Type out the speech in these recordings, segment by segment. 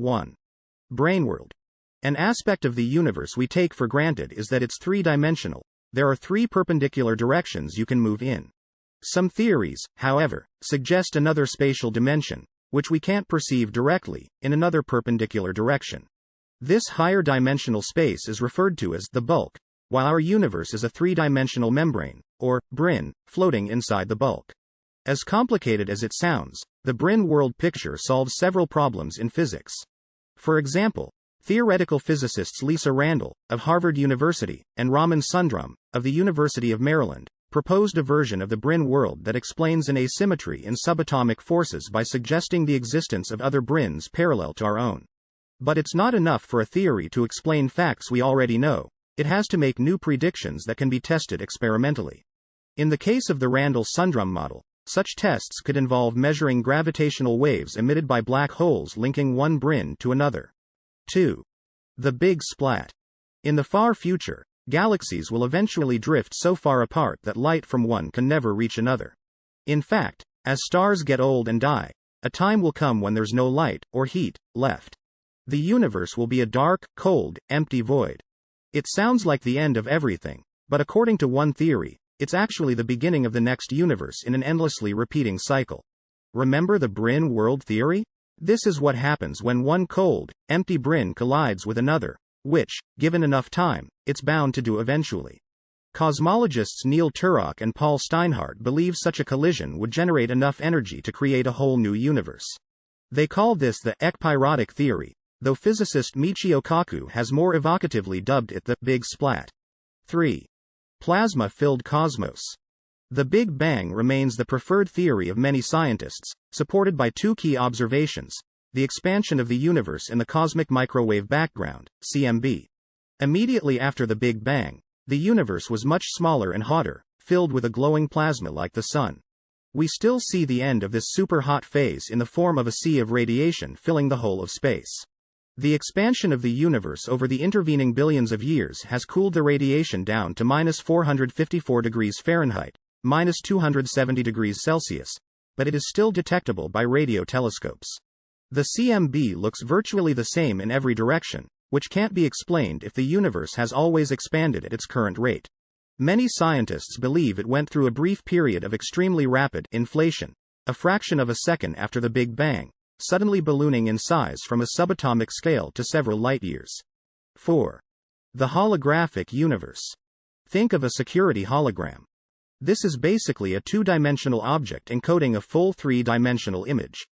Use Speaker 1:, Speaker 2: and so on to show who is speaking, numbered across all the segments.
Speaker 1: 1. Brainworld. An aspect of the universe we take for granted is that it's three-dimensional. There are three perpendicular directions you can move in. Some theories, however, suggest another spatial dimension, which we can't perceive directly, in another perpendicular direction. This higher dimensional space is referred to as the bulk, while our universe is a three-dimensional membrane, or brane, floating inside the bulk. As complicated as it sounds, the brane world picture solves several problems in physics. For example, theoretical physicists Lisa Randall, of Harvard University, and Raman Sundram, of the University of Maryland, proposed a version of the brane world that explains an asymmetry in subatomic forces by suggesting the existence of other branes parallel to our own. But it's not enough for a theory to explain facts we already know. It has to make new predictions that can be tested experimentally. In the case of the Randall-Sundram model, such tests could involve measuring gravitational waves emitted by black holes linking one brane to another. 2. The Big Splat. In the far future, galaxies will eventually drift so far apart that light from one can never reach another. In fact, as stars get old and die, a time will come when there's no light, or heat, left. The universe will be a dark, cold, empty void. It sounds like the end of everything, but according to one theory, it's actually the beginning of the next universe in an endlessly repeating cycle. Remember the brane world theory? This is what happens when one cold, empty brane collides with another, which, given enough time, it's bound to do eventually. Cosmologists Neil Turok and Paul Steinhardt believe such a collision would generate enough energy to create a whole new universe. They call this the ekpyrotic theory, though physicist Michio Kaku has more evocatively dubbed it the Big Splat. 3. Plasma-filled cosmos. The Big Bang remains the preferred theory of many scientists, supported by two key observations: the expansion of the universe in the cosmic microwave background, CMB. Immediately after the Big Bang, the universe was much smaller and hotter, filled with a glowing plasma like the sun. We still see the end of this super-hot phase in the form of a sea of radiation filling the whole of space. The expansion of the universe over the intervening billions of years has cooled the radiation down to -454 degrees Fahrenheit, -270 degrees Celsius, but it is still detectable by radio telescopes. The CMB looks virtually the same in every direction, which can't be explained if the universe has always expanded at its current rate. Many scientists believe it went through a brief period of extremely rapid inflation, a fraction of a second after the Big Bang, suddenly ballooning in size from a subatomic scale to several light-years. 4. The holographic universe. Think of a security hologram. This is basically a two-dimensional object encoding a full three-dimensional image.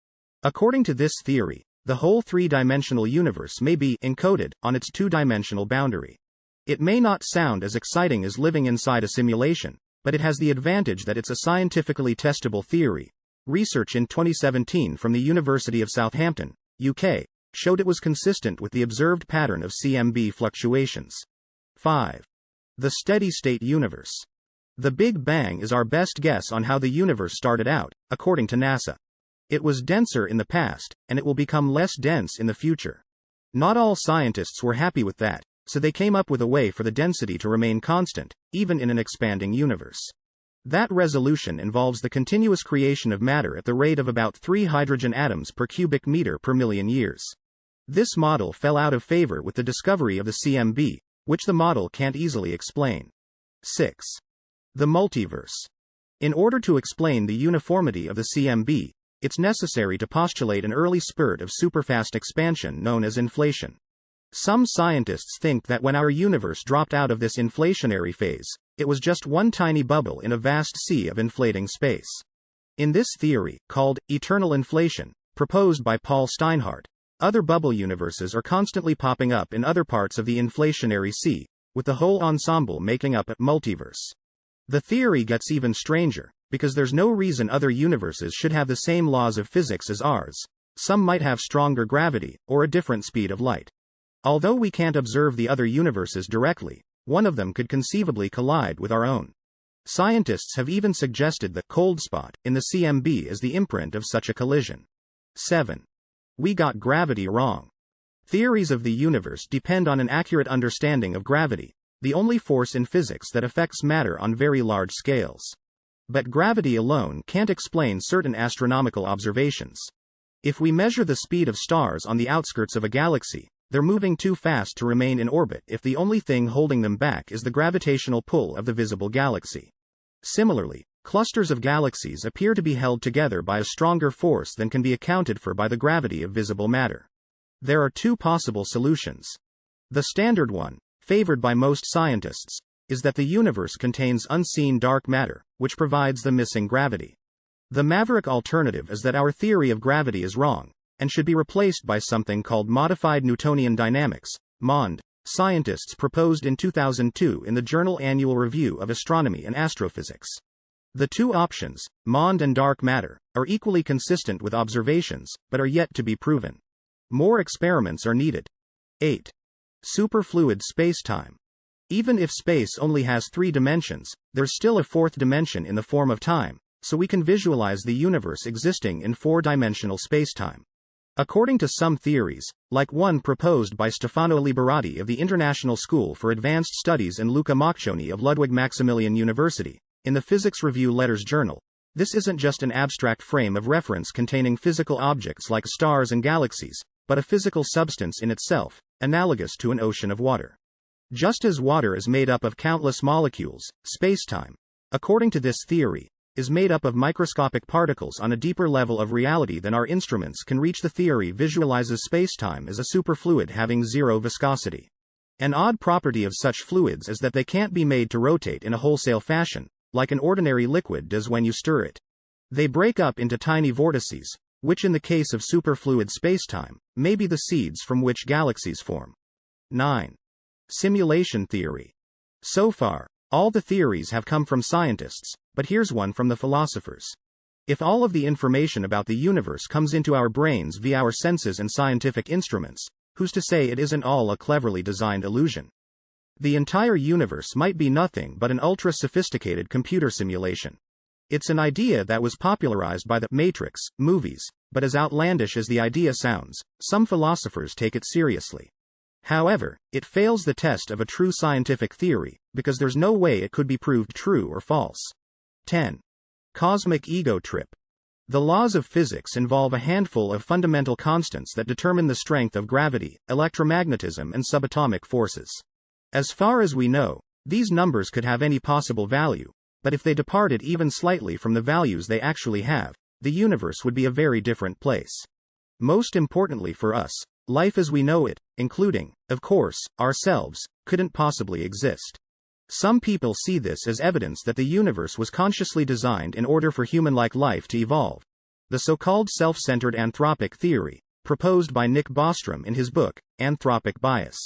Speaker 1: According to this theory, the whole three-dimensional universe may be encoded on its two-dimensional boundary. It may not sound as exciting as living inside a simulation, but it has the advantage that it's a scientifically testable theory. Research in 2017 from the University of Southampton, UK, showed it was consistent with the observed pattern of CMB fluctuations. 5. The steady-state universe. The Big Bang is our best guess on how the universe started out, according to NASA. It was denser in the past, and it will become less dense in the future. Not all scientists were happy with that, so they came up with a way for the density to remain constant, even in an expanding universe. That resolution involves the continuous creation of matter at the rate of about 3 hydrogen atoms per cubic meter per million years. This model fell out of favor with the discovery of the CMB, which the model can't easily explain. 6. The multiverse. In order to explain the uniformity of the CMB, it's necessary to postulate an early spurt of superfast expansion known as inflation. Some scientists think that when our universe dropped out of this inflationary phase, it was just one tiny bubble in a vast sea of inflating space. In this theory, called eternal inflation, proposed by Paul Steinhardt, other bubble universes are constantly popping up in other parts of the inflationary sea, with the whole ensemble making up a multiverse. The theory gets even stranger, because there's no reason other universes should have the same laws of physics as ours. Some might have stronger gravity, or a different speed of light. Although we can't observe the other universes directly, one of them could conceivably collide with our own. Scientists have even suggested the cold spot in the CMB is the imprint of such a collision. 7. We got gravity wrong. Theories of the universe depend on an accurate understanding of gravity, the only force in physics that affects matter on very large scales. But gravity alone can't explain certain astronomical observations. If we measure the speed of stars on the outskirts of a galaxy, they're moving too fast to remain in orbit if the only thing holding them back is the gravitational pull of the visible galaxy. Similarly, clusters of galaxies appear to be held together by a stronger force than can be accounted for by the gravity of visible matter. There are two possible solutions. The standard one, favored by most scientists, is that the universe contains unseen dark matter, which provides the missing gravity. The maverick alternative is that our theory of gravity is wrong, and should be replaced by something called modified Newtonian dynamics, MOND, scientists proposed in 2002 in the journal Annual Review of Astronomy and Astrophysics. The two options, MOND and dark matter, are equally consistent with observations, but are yet to be proven. More experiments are needed. 8. Superfluid spacetime. Even if space only has 3 dimensions, there's still a 4th dimension in the form of time, so we can visualize the universe existing in 4-dimensional spacetime. According to some theories, like one proposed by Stefano Liberati of the International School for Advanced Studies and Luca Maccioni of Ludwig Maximilian University, in the Physics Review Letters journal, this isn't just an abstract frame of reference containing physical objects like stars and galaxies, but a physical substance in itself, analogous to an ocean of water. Just as water is made up of countless molecules, spacetime, according to this theory, is made up of microscopic particles on a deeper level of reality than our instruments can reach. The theory visualizes spacetime as a superfluid having zero viscosity. An odd property of such fluids is that they can't be made to rotate in a wholesale fashion, like an ordinary liquid does when you stir it. They break up into tiny vortices, which in the case of superfluid spacetime, may be the seeds from which galaxies form. 9. Simulation theory. So far, all the theories have come from scientists, but here's one from the philosophers. If all of the information about the universe comes into our brains via our senses and scientific instruments, who's to say it isn't all a cleverly designed illusion? The entire universe might be nothing but an ultra-sophisticated computer simulation. It's an idea that was popularized by the Matrix movies, but as outlandish as the idea sounds, some philosophers take it seriously. However, it fails the test of a true scientific theory, because there's no way it could be proved true or false. 10. Cosmic ego trip. The laws of physics involve a handful of fundamental constants that determine the strength of gravity, electromagnetism, and subatomic forces. As far as we know, these numbers could have any possible value, but if they departed even slightly from the values they actually have, the universe would be a very different place. Most importantly for us, life as we know it, including, of course, ourselves, couldn't possibly exist. Some people see this as evidence that the universe was consciously designed in order for human-like life to evolve. The so-called self-centered anthropic theory, proposed by Nick Bostrom in his book, Anthropic Bias.